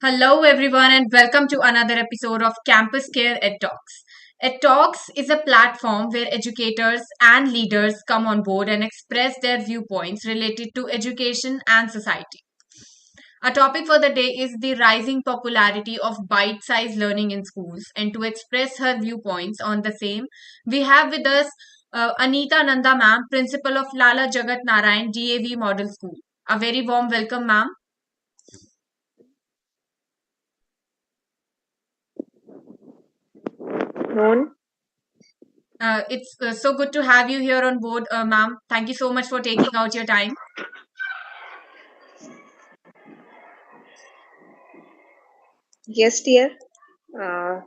Hello, everyone, and welcome to another episode of Campus Care Ed Talks. Ed Talks is a platform where educators and leaders come on board and express their viewpoints related to education and society. Our topic for the day is the rising popularity of bite sized learning in schools. And to express her viewpoints on the same, we have with us Anita Nanda, ma'am, principal of Lala Jagat Narayan DAV Model School. A very warm welcome, ma'am. Known. It's so good to have you here on board, ma'am. Thank you so much for taking out your time. Yes, dear. Uh,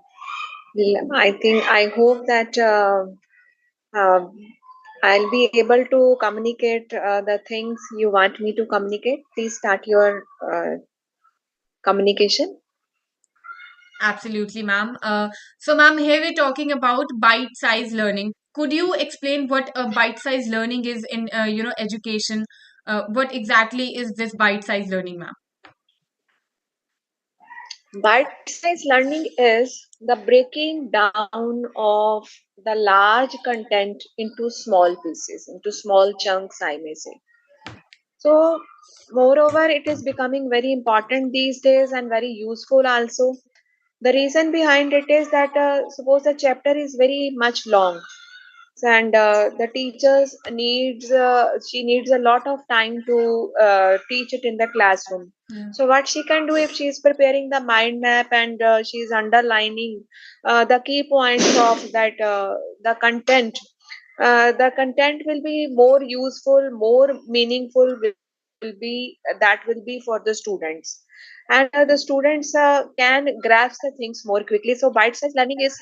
I hope that uh, I'll be able to communicate the things you want me to communicate. Please start your communication. Absolutely, ma'am. So, ma'am, here we're talking about bite-sized learning. Could you explain what a bite-sized learning is in, education? What exactly is this bite-sized learning, ma'am? Bite-sized learning is the breaking down of the large content into small pieces, into small chunks, I may say. So, moreover, it is becoming very important these days and very useful also. The reason behind it is that suppose the chapter is very much long and the teachers needs she needs a lot of time to teach it in the classroom. Yeah. So what she can do, if she is preparing the mind map and she is underlining the key points of that the content, the content will be more useful, more meaningful, will be that will be for the students, and the students can grasp the things more quickly. So bite sized learning is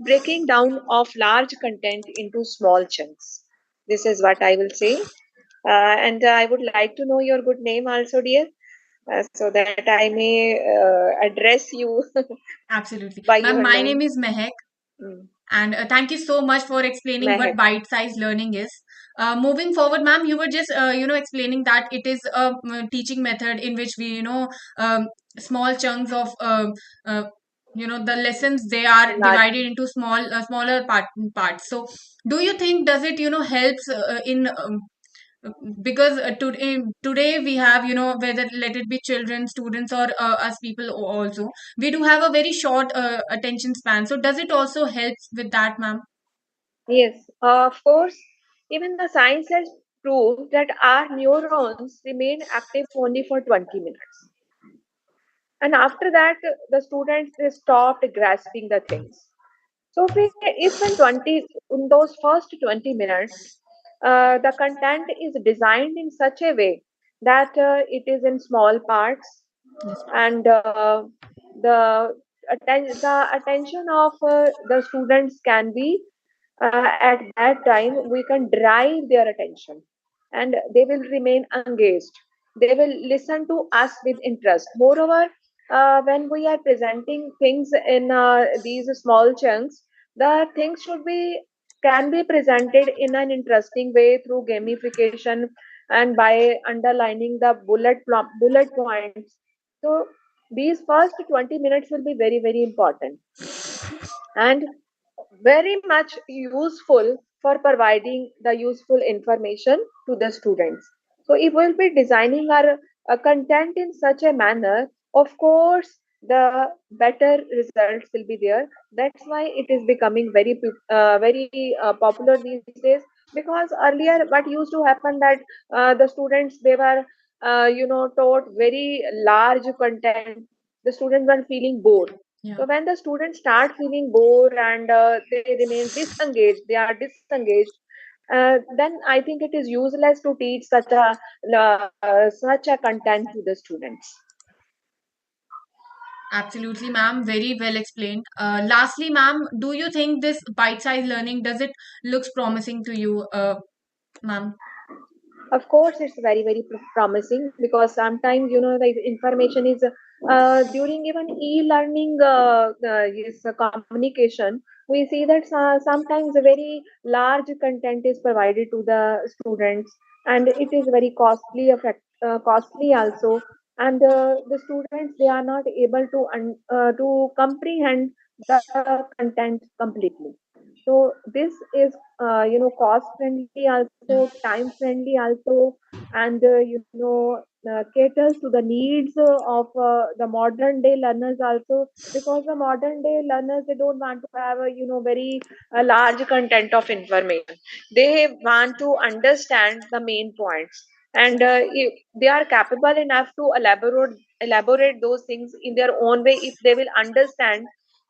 breaking down of large content into small chunks. This is what I will say. And I would like to know your good name also, dear, so that I may address you Absolutely. by Ma'am, your my name name. is Mehak. Mm. And thank you so much for explaining what Mehak. bite-sized learning is. Moving forward, ma'am, you were just explaining that it is a teaching method in which we um, small chunks of uh, the lessons they are Large. divided into smaller parts. So, do you think does it helps in because today we have whether let it be children students or us people also we do have a very short attention span, so does it also help with that, ma'am? Yes, of course. Even the science has proved that our neurons remain active only for 20 minutes. And after that, the students they stopped grasping the things. So if in 20 in those first 20 minutes, the content is designed in such a way that it is in small parts Yes. and the attention of the students can be at that time we can drive their attention and they will remain engaged, they will listen to us with interest. Moreover, when we are presenting things in these small chunks, the things should be can be presented in an interesting way through gamification and by underlining the bullet points. So these first 20 minutes will be very very important and very much useful for providing the useful information to the students. So if we'll be designing our content in such a manner, of course, the better results will be there. That's why it is becoming very popular these days. Because earlier, what used to happen that the students they were taught very large content. The students were feeling bored, Yeah. so when the students start feeling bored and they remain disengaged, they are disengaged. Then I think it is useless to teach such a content to the students. Absolutely, ma'am. Very well explained. Lastly, ma'am, do you think this bite-sized learning does it looks promising to you, ma'am? Of course, it's very, very promising, because sometimes, the information is during even e-learning is communication. We see that sometimes a very large content is provided to the students, and it is very costly also. And the students, they are not able to comprehend the content completely. So this is cost friendly also, time friendly also, and caters to the needs of the modern day learners also, because the modern day learners, they don't want to have a very large content of information. They want to understand the main points, and if they are capable enough to elaborate those things in their own way, if they will understand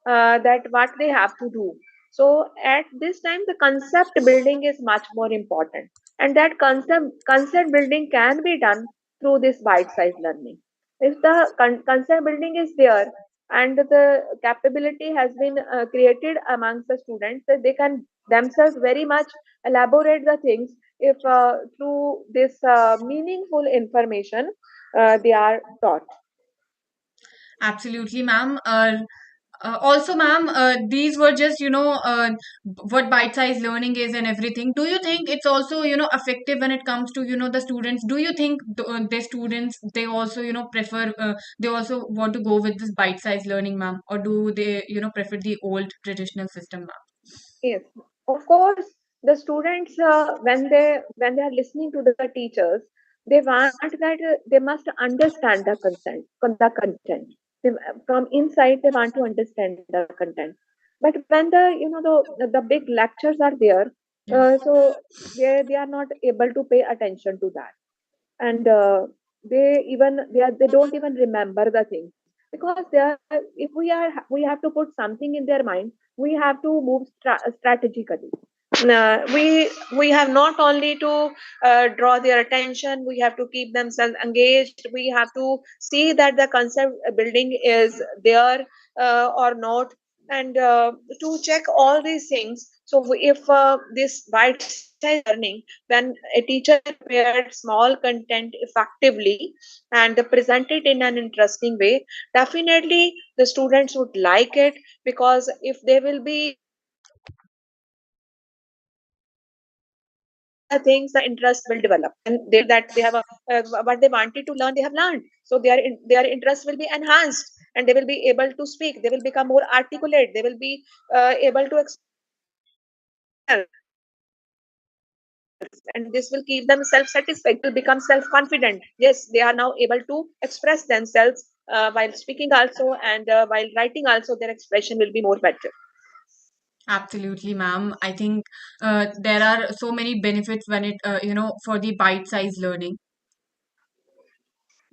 that what they have to do. So at this time, the concept building is much more important, and that concept building can be done through this bite-sized learning. If the concept building is there, and the capability has been created amongst the students, that they can themselves very much elaborate the things, if through this meaningful information they are taught. Absolutely, ma'am. Also, ma'am, these were just, what bite-sized learning is and everything. Do you think it's also, effective when it comes to, the students? Do you think the students, they also, prefer, they also want to go with this bite-sized learning, ma'am? Or do they, prefer the old traditional system, ma'am? Yes, of course. The students, when they are listening to the teachers, they want that they must understand the content. From inside, they want to understand the content. But when the big lectures are there, Yeah. so they are not able to pay attention to that, and they don't even remember the things, because they are, if we have to put something in their mind, we have to move strategically. We have not only to draw their attention, we have to keep themselves engaged, we have to see that the concept building is there or not, and to check all these things. So if this bite-sized learning, when a teacher prepared small content effectively and present it in an interesting way, definitely the students would like it, because if they will be the things, the interest will develop, and they will feel that they have a what they wanted to learn, they have learned. So their interest will be enhanced, and they will be able to speak, they will become more articulate, they will be able to express themselves, and this will keep them self-satisfied, they will become self-confident. Yes, they are now able to express themselves while speaking also, and while writing also, their expression will be more better. Absolutely, ma'am. I think there are so many benefits when it, for the bite-sized learning.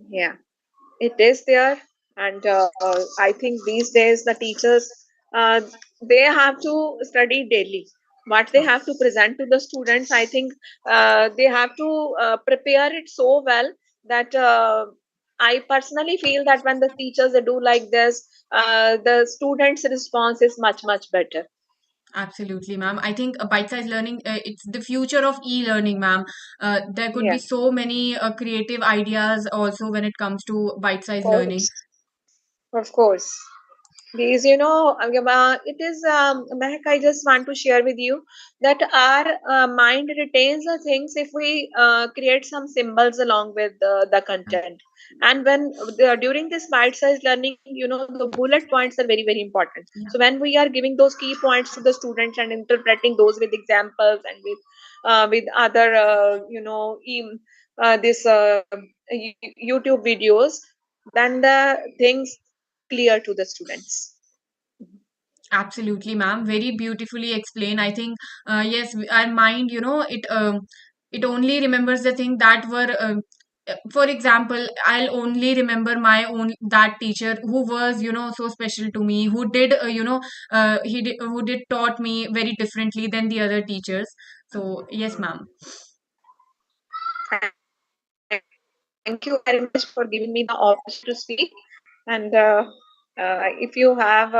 Yeah, it is there, and I think these days the teachers, uh, they have to study daily what they have to present to the students. I think they have to prepare it so well that I personally feel that when the teachers, they do like this, the students response is much much better. Absolutely, ma'am. I think bite-sized learning, it's the future of e-learning, ma'am. There could be Yeah, so many creative ideas also when it comes to of bite-sized learning. course, of course. These, it is, Mehak, I just want to share with you that our mind retains the things if we create some symbols along with the content. And during this bite-sized learning, the bullet points are very, very important. So Yeah, when we are giving those key points to the students and interpreting those with examples and with other, this YouTube videos, then the things are clear to the students. absolutely, ma'am. Very beautifully explained. I think, yes, our mind, it only remembers the thing that were. For example, I'll only remember my own that teacher who was, so special to me, who did, who did taught me very differently than the other teachers. So yes, ma'am. Thank you very much for giving me the opportunity to speak. And If you have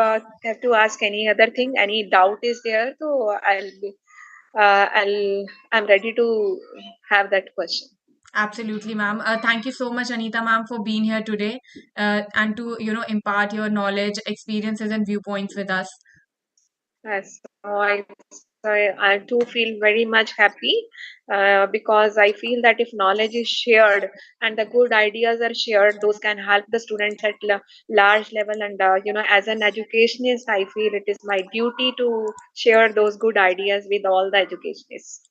to ask any other thing, any doubt is there, so I'm ready to have that question. Absolutely, ma'am. Thank you so much, Anita, ma'am, for being here today, and to impart your knowledge, experiences, and viewpoints with us. Yes, I too feel very much happy because I feel that if knowledge is shared and the good ideas are shared, those can help the students at large level. And as an educationist, I feel it is my duty to share those good ideas with all the educationists.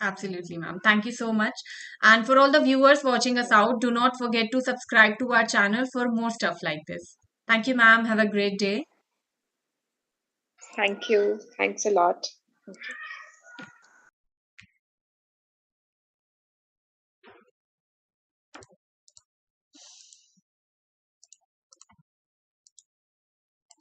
Absolutely, ma'am. Thank you so much. And for all the viewers watching us out, do not forget to subscribe to our channel for more stuff like this. Thank you, ma'am. Have a great day. Thank you. Thanks a lot.